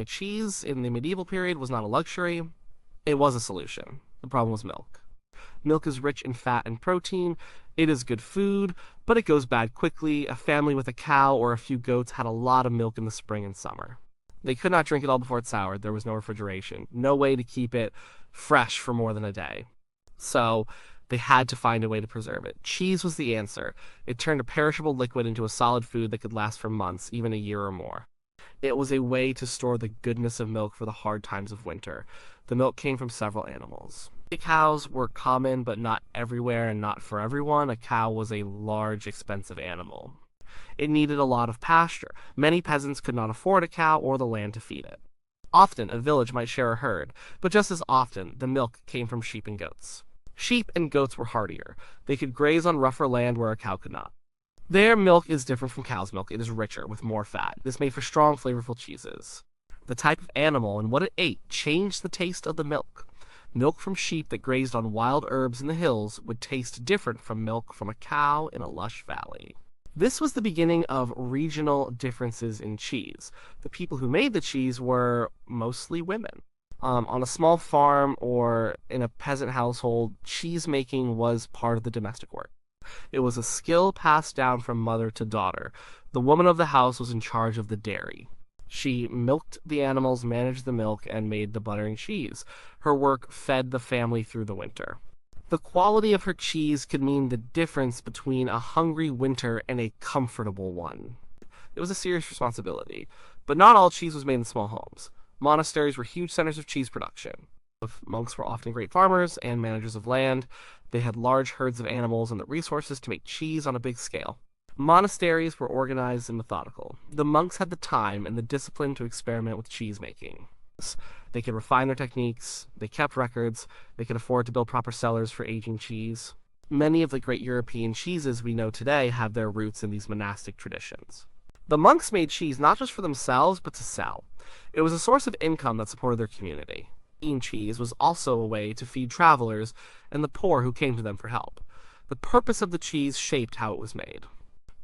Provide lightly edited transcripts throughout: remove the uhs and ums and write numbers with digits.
Cheese in the medieval period was not a luxury, it was a solution. The problem was milk. Milk is rich in fat and protein. It is good food, but it goes bad quickly. A family with a cow or a few goats had a lot of milk in the spring and summer. They could not drink it all before it soured. There was no refrigeration, no way to keep it fresh for more than a day. So they had to find a way to preserve it. Cheese was the answer. It turned a perishable liquid into a solid food that could last for months, even a year or more. It was a way to store the goodness of milk for the hard times of winter. The milk came from several animals. Cows were common, but not everywhere and not for everyone. A cow was a large, expensive animal. It needed a lot of pasture. Many peasants could not afford a cow or the land to feed it. Often, a village might share a herd, but just as often, the milk came from sheep and goats. Sheep and goats were hardier. They could graze on rougher land where a cow could not. Their milk is different from cow's milk. It is richer, with more fat. This made for strong, flavorful cheeses. The type of animal and what it ate changed the taste of the milk. Milk from sheep that grazed on wild herbs in the hills would taste different from milk from a cow in a lush valley. This was the beginning of regional differences in cheese. The people who made the cheese were mostly women. On a small farm or in a peasant household, cheese making was part of the domestic work. It was a skill passed down from mother to daughter. The woman of the house was in charge of the dairy. She milked the animals, managed the milk, and made the butter and cheese. Her work fed the family through the winter. The quality of her cheese could mean the difference between a hungry winter and a comfortable one. It was a serious responsibility, but not all cheese was made in small homes. Monasteries were huge centers of cheese production. Monks were often great farmers and managers of land. They had large herds of animals and the resources to make cheese on a big scale. Monasteries were organized and methodical. The monks had the time and the discipline to experiment with cheese making. They could refine their techniques, they kept records, they could afford to build proper cellars for aging cheese. Many of the great European cheeses we know today have their roots in these monastic traditions. The monks made cheese not just for themselves, but to sell. It was a source of income that supported their community. Eating cheese was also a way to feed travelers and the poor who came to them for help. The purpose of the cheese shaped how it was made.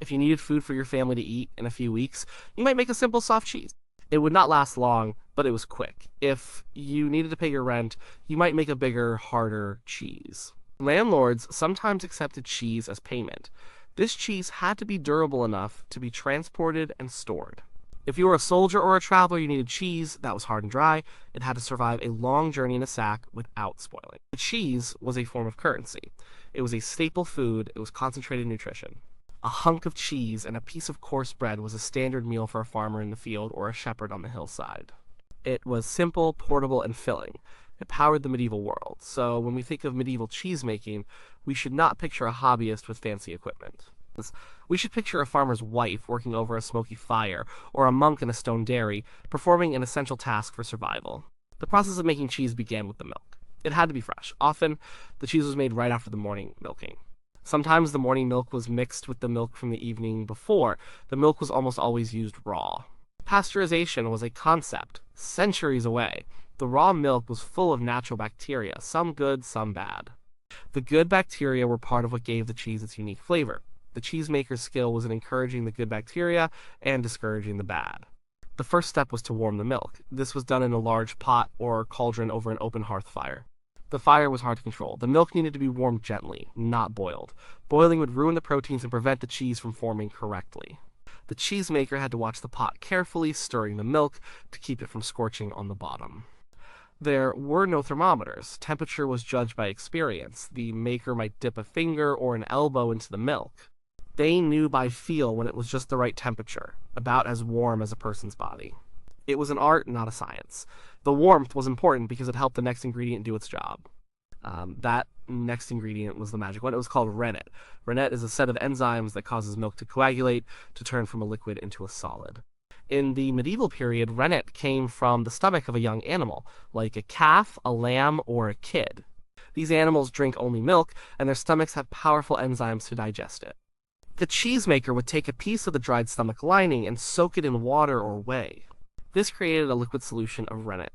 If you needed food for your family to eat in a few weeks, you might make a simple soft cheese. It would not last long, but it was quick. If you needed to pay your rent, you might make a bigger, harder cheese. Landlords sometimes accepted cheese as payment. This cheese had to be durable enough to be transported and stored. If you were a soldier or a traveler, you needed cheese that was hard and dry. It had to survive a long journey in a sack without spoiling. The cheese was a form of currency. It was a staple food. It was concentrated nutrition. A hunk of cheese and a piece of coarse bread was a standard meal for a farmer in the field or a shepherd on the hillside. It was simple, portable, and filling. It powered the medieval world. So when we think of medieval cheese making, we should not picture a hobbyist with fancy equipment. We should picture a farmer's wife working over a smoky fire, or a monk in a stone dairy, performing an essential task for survival. The process of making cheese began with the milk. It had to be fresh. Often, the cheese was made right after the morning milking. Sometimes the morning milk was mixed with the milk from the evening before. The milk was almost always used raw. Pasteurization was a concept centuries away. The raw milk was full of natural bacteria, some good, some bad. The good bacteria were part of what gave the cheese its unique flavor. The cheesemaker's skill was in encouraging the good bacteria and discouraging the bad. The first step was to warm the milk. This was done in a large pot or cauldron over an open hearth fire. The fire was hard to control. The milk needed to be warmed gently, not boiled. Boiling would ruin the proteins and prevent the cheese from forming correctly. The cheesemaker had to watch the pot carefully, stirring the milk to keep it from scorching on the bottom. There were no thermometers. Temperature was judged by experience. The maker might dip a finger or an elbow into the milk. They knew by feel when it was just the right temperature, about as warm as a person's body. It was an art, not a science. The warmth was important because it helped the next ingredient do its job. That next ingredient was the magic one. It was called rennet. Rennet is a set of enzymes that causes milk to coagulate, to turn from a liquid into a solid. In the medieval period, rennet came from the stomach of a young animal, like a calf, a lamb, or a kid. These animals drink only milk, and their stomachs have powerful enzymes to digest it. The cheesemaker would take a piece of the dried stomach lining and soak it in water or whey. This created a liquid solution of rennet.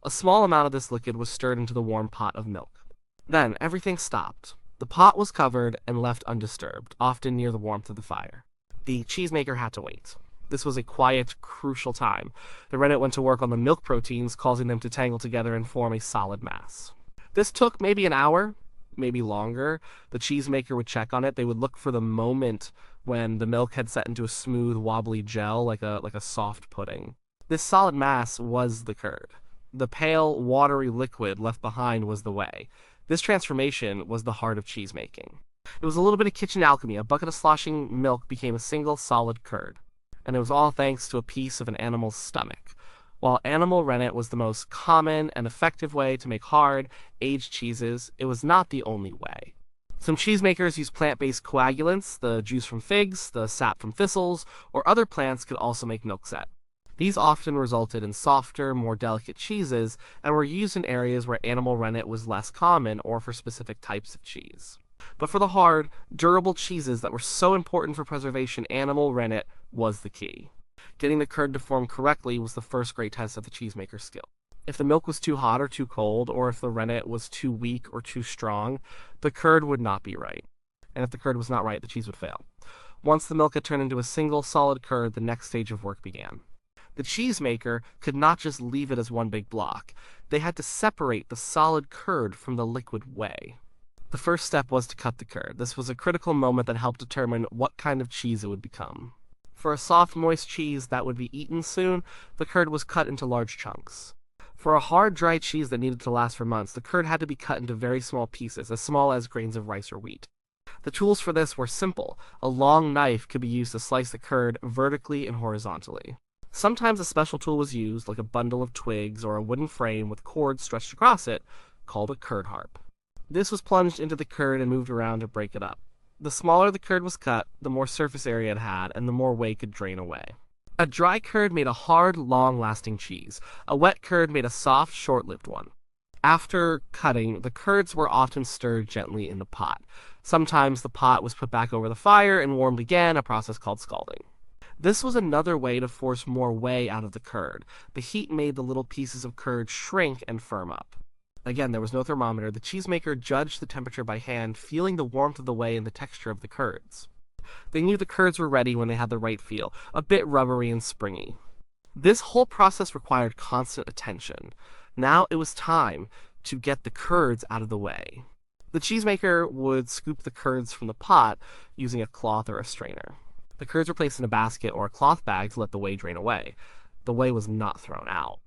A small amount of this liquid was stirred into the warm pot of milk. Then everything stopped. The pot was covered and left undisturbed, often near the warmth of the fire. The cheesemaker had to wait. This was a quiet, crucial time. The rennet went to work on the milk proteins, causing them to tangle together and form a solid mass. This took maybe an hour, maybe longer. The cheesemaker would check on it. They would look for the moment when the milk had set into a smooth, wobbly gel like a soft pudding. This solid mass was the curd. The pale, watery liquid left behind was the whey. This transformation was the heart of cheesemaking. It was a little bit of kitchen alchemy. A bucket of sloshing milk became a single, solid curd. And it was all thanks to a piece of an animal's stomach. While animal rennet was the most common and effective way to make hard, aged cheeses, it was not the only way. Some cheesemakers used plant-based coagulants. The juice from figs, the sap from thistles, or other plants could also make milkset. These often resulted in softer, more delicate cheeses and were used in areas where animal rennet was less common or for specific types of cheese. But for the hard, durable cheeses that were so important for preservation, animal rennet was the key. Getting the curd to form correctly was the first great test of the cheesemaker's skill. If the milk was too hot or too cold, or if the rennet was too weak or too strong, the curd would not be right. And if the curd was not right, the cheese would fail. Once the milk had turned into a single solid curd, the next stage of work began. The cheesemaker could not just leave it as one big block. They had to separate the solid curd from the liquid whey. The first step was to cut the curd. This was a critical moment that helped determine what kind of cheese it would become. For a soft, moist cheese that would be eaten soon, the curd was cut into large chunks. For a hard, dry cheese that needed to last for months, the curd had to be cut into very small pieces, as small as grains of rice or wheat. The tools for this were simple. A long knife could be used to slice the curd vertically and horizontally. Sometimes a special tool was used, like a bundle of twigs or a wooden frame with cords stretched across it, called a curd harp. This was plunged into the curd and moved around to break it up. The smaller the curd was cut, the more surface area it had, and the more whey could drain away. A dry curd made a hard, long-lasting cheese. A wet curd made a soft, short-lived one. After cutting, the curds were often stirred gently in the pot. Sometimes the pot was put back over the fire and warmed again, a process called scalding. This was another way to force more whey out of the curd. The heat made the little pieces of curd shrink and firm up. Again, there was no thermometer. The cheesemaker judged the temperature by hand, feeling the warmth of the whey and the texture of the curds. They knew the curds were ready when they had the right feel, a bit rubbery and springy. This whole process required constant attention. Now it was time to get the curds out of the whey. The cheesemaker would scoop the curds from the pot using a cloth or a strainer. The curds were placed in a basket or a cloth bag to let the whey drain away. The whey was not thrown out.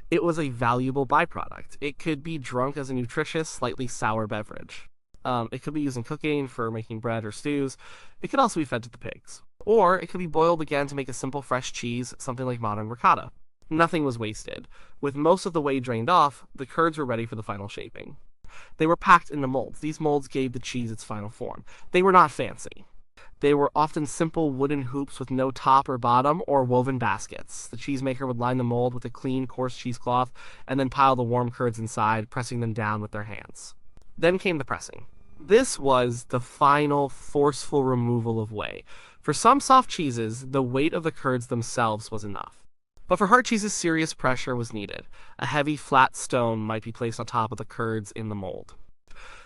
It was a valuable byproduct. It could be drunk as a nutritious, slightly sour beverage. It could be used in cooking for making bread or stews. It could also be fed to the pigs. Or it could be boiled again to make a simple fresh cheese, something like modern ricotta. Nothing was wasted. With most of the whey drained off, the curds were ready for the final shaping. They were packed into molds. These molds gave the cheese its final form. They were not fancy. They were often simple wooden hoops with no top or bottom, or woven baskets. The cheesemaker would line the mold with a clean, coarse cheesecloth, and then pile the warm curds inside, pressing them down with their hands. Then came the pressing. This was the final, forceful removal of whey. For some soft cheeses, the weight of the curds themselves was enough. But for hard cheeses, serious pressure was needed. A heavy, flat stone might be placed on top of the curds in the mold.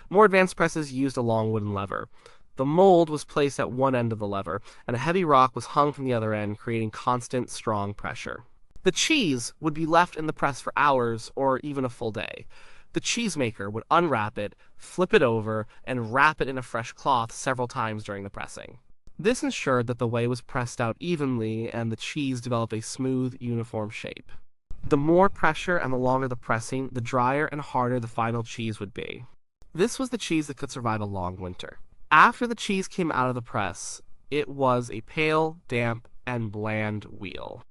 More advanced presses used a long wooden lever. The mold was placed at one end of the lever, and a heavy rock was hung from the other end, creating constant, strong pressure. The cheese would be left in the press for hours or even a full day. The cheesemaker would unwrap it, flip it over, and wrap it in a fresh cloth several times during the pressing. This ensured that the whey was pressed out evenly and the cheese developed a smooth, uniform shape. The more pressure and the longer the pressing, the drier and harder the final cheese would be. This was the cheese that could survive a long winter. After the cheese came out of the press, it was a pale, damp, and bland wheel.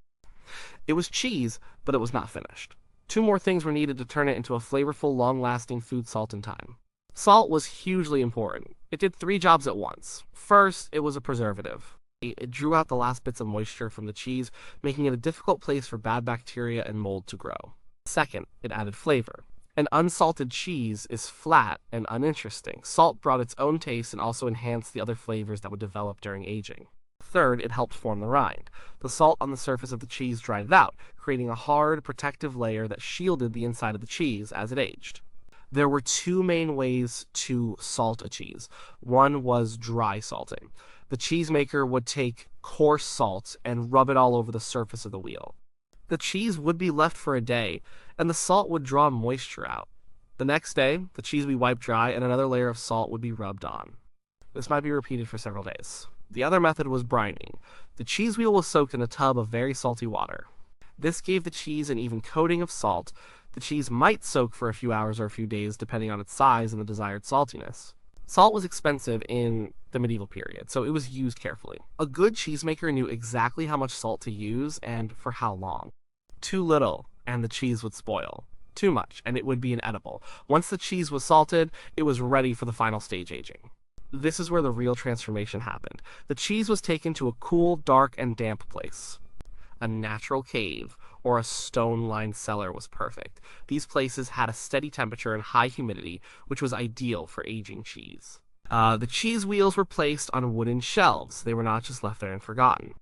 It was cheese, but it was not finished. Two more things were needed to turn it into a flavorful, long-lasting food: salt and time. Salt was hugely important. It did three jobs at once. First, it was a preservative. It drew out the last bits of moisture from the cheese, making it a difficult place for bad bacteria and mold to grow. Second, it added flavor. An unsalted cheese is flat and uninteresting. Salt brought its own taste and also enhanced the other flavors that would develop during aging. Third, it helped form the rind. The salt on the surface of the cheese dried it out, creating a hard, protective layer that shielded the inside of the cheese as it aged. There were two main ways to salt a cheese. One was dry salting. The cheesemaker would take coarse salt and rub it all over the surface of the wheel. The cheese would be left for a day, and the salt would draw moisture out. The next day, the cheese would be wiped dry and another layer of salt would be rubbed on. This might be repeated for several days. The other method was brining. The cheese wheel was soaked in a tub of very salty water. This gave the cheese an even coating of salt. The cheese might soak for a few hours or a few days depending on its size and the desired saltiness. Salt was expensive in the medieval period, so it was used carefully. A good cheesemaker knew exactly how much salt to use and for how long. Too little, and the cheese would spoil. Too much, and it would be inedible. Once the cheese was salted, it was ready for the final stage aging. This is where the real transformation happened. The cheese was taken to a cool, dark, and damp place. A natural cave or a stone-lined cellar was perfect. These places had a steady temperature and high humidity, which was ideal for aging cheese. The cheese wheels were placed on wooden shelves. They were not just left there and forgotten.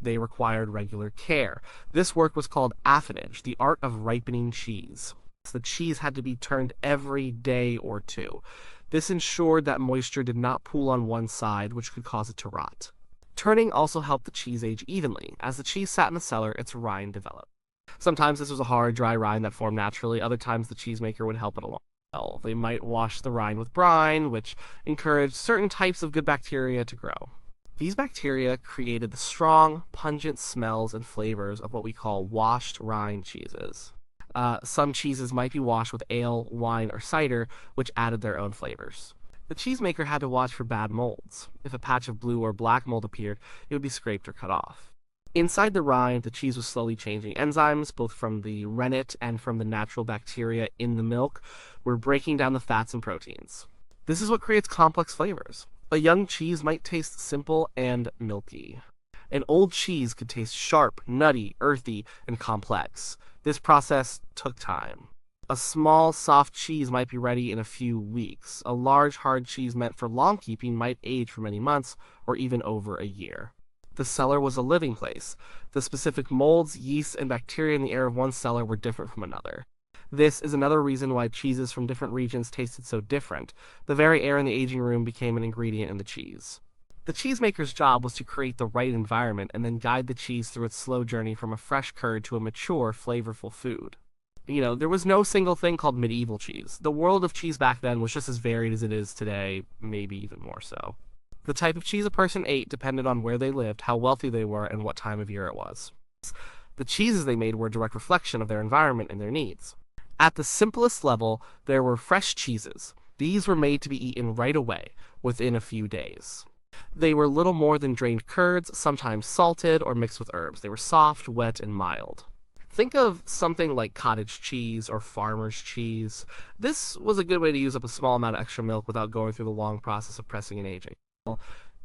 They required regular care. This work was called affinage, the art of ripening cheese. The cheese had to be turned every day or two. This ensured that moisture did not pool on one side, which could cause it to rot. Turning also helped the cheese age evenly. As the cheese sat in the cellar, its rind developed. Sometimes this was a hard, dry rind that formed naturally. Other times the cheesemaker would help it along. Well, they might wash the rind with brine, which encouraged certain types of good bacteria to grow. These bacteria created the strong, pungent smells and flavors of what we call washed rind cheeses. Some cheeses might be washed with ale, wine, or cider, which added their own flavors. The cheesemaker had to watch for bad molds. If a patch of blue or black mold appeared, it would be scraped or cut off. Inside the rind, the cheese was slowly changing. Enzymes, both from the rennet and from the natural bacteria in the milk, were breaking down the fats and proteins. This is what creates complex flavors. A young cheese might taste simple and milky. An old cheese could taste sharp, nutty, earthy, and complex. This process took time. A small, soft cheese might be ready in a few weeks. A large, hard cheese meant for long keeping might age for many months or even over a year. The cellar was a living place. The specific molds, yeasts, and bacteria in the air of one cellar were different from another. This is another reason why cheeses from different regions tasted so different. The very air in the aging room became an ingredient in the cheese. The cheesemaker's job was to create the right environment and then guide the cheese through its slow journey from a fresh curd to a mature, flavorful food. There was no single thing called medieval cheese. The world of cheese back then was just as varied as it is today, maybe even more so. The type of cheese a person ate depended on where they lived, how wealthy they were, and what time of year it was. The cheeses they made were a direct reflection of their environment and their needs. At the simplest level, there were fresh cheeses. These were made to be eaten right away, within a few days. They were little more than drained curds, sometimes salted or mixed with herbs. They were soft, wet, and mild. Think of something like cottage cheese or farmer's cheese. This was a good way to use up a small amount of extra milk without going through the long process of pressing and aging.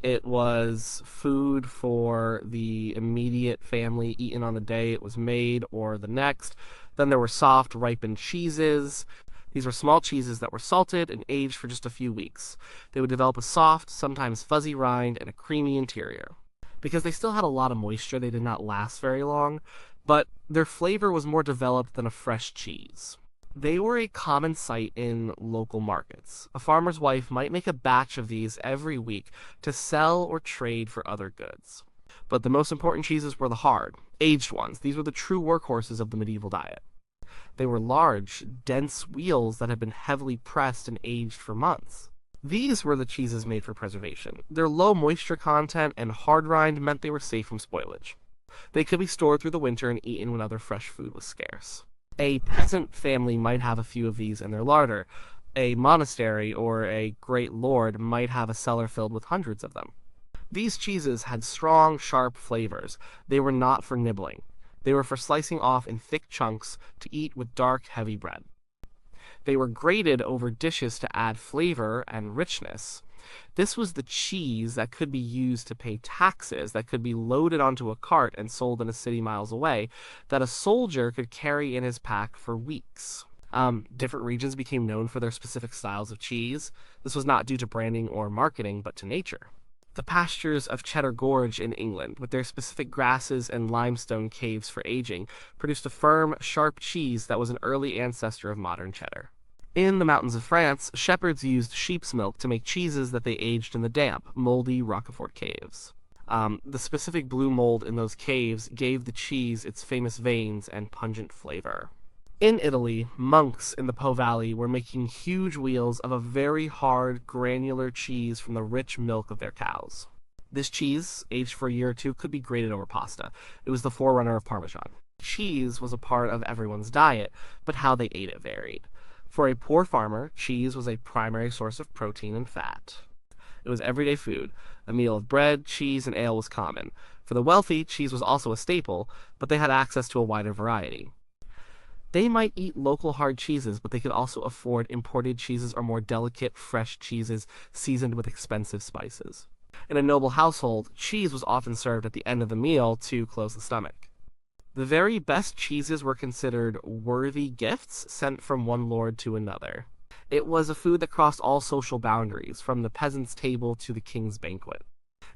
It was food for the immediate family, eaten on the day it was made or the next. Then there were soft, ripened cheeses. These were small cheeses that were salted and aged for just a few weeks. They would develop a soft, sometimes fuzzy rind and a creamy interior. Because they still had a lot of moisture, they did not last very long, but their flavor was more developed than a fresh cheese. They were a common sight in local markets. A farmer's wife might make a batch of these every week to sell or trade for other goods. But the most important cheeses were the hard, aged ones. These were the true workhorses of the medieval diet. They were large, dense wheels that had been heavily pressed and aged for months. These were the cheeses made for preservation. Their low moisture content and hard rind meant they were safe from spoilage. They could be stored through the winter and eaten when other fresh food was scarce. A peasant family might have a few of these in their larder. A monastery or a great lord might have a cellar filled with hundreds of them. These cheeses had strong, sharp flavors. They were not for nibbling. They were for slicing off in thick chunks to eat with dark, heavy bread. They were grated over dishes to add flavor and richness. This was the cheese that could be used to pay taxes, that could be loaded onto a cart and sold in a city miles away, that a soldier could carry in his pack for weeks. Different regions became known for their specific styles of cheese. This was not due to branding or marketing, but to nature. The pastures of Cheddar Gorge in England, with their specific grasses and limestone caves for aging, produced a firm, sharp cheese that was an early ancestor of modern cheddar. In the mountains of France, shepherds used sheep's milk to make cheeses that they aged in the damp, moldy Roquefort caves. The specific blue mold in those caves gave the cheese its famous veins and pungent flavor. In Italy, monks in the Po Valley were making huge wheels of a very hard, granular cheese from the rich milk of their cows. This cheese, aged for a year or two, could be grated over pasta. It was the forerunner of Parmesan. Cheese was a part of everyone's diet, but how they ate it varied. For a poor farmer, cheese was a primary source of protein and fat. It was everyday food. A meal of bread, cheese, and ale was common. For the wealthy, cheese was also a staple, but they had access to a wider variety. They might eat local hard cheeses, but they could also afford imported cheeses or more delicate, fresh cheeses seasoned with expensive spices. In a noble household, cheese was often served at the end of the meal to close the stomach. The very best cheeses were considered worthy gifts sent from one lord to another. It was a food that crossed all social boundaries, from the peasant's table to the king's banquet.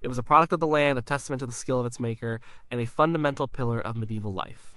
It was a product of the land, a testament to the skill of its maker, and a fundamental pillar of medieval life.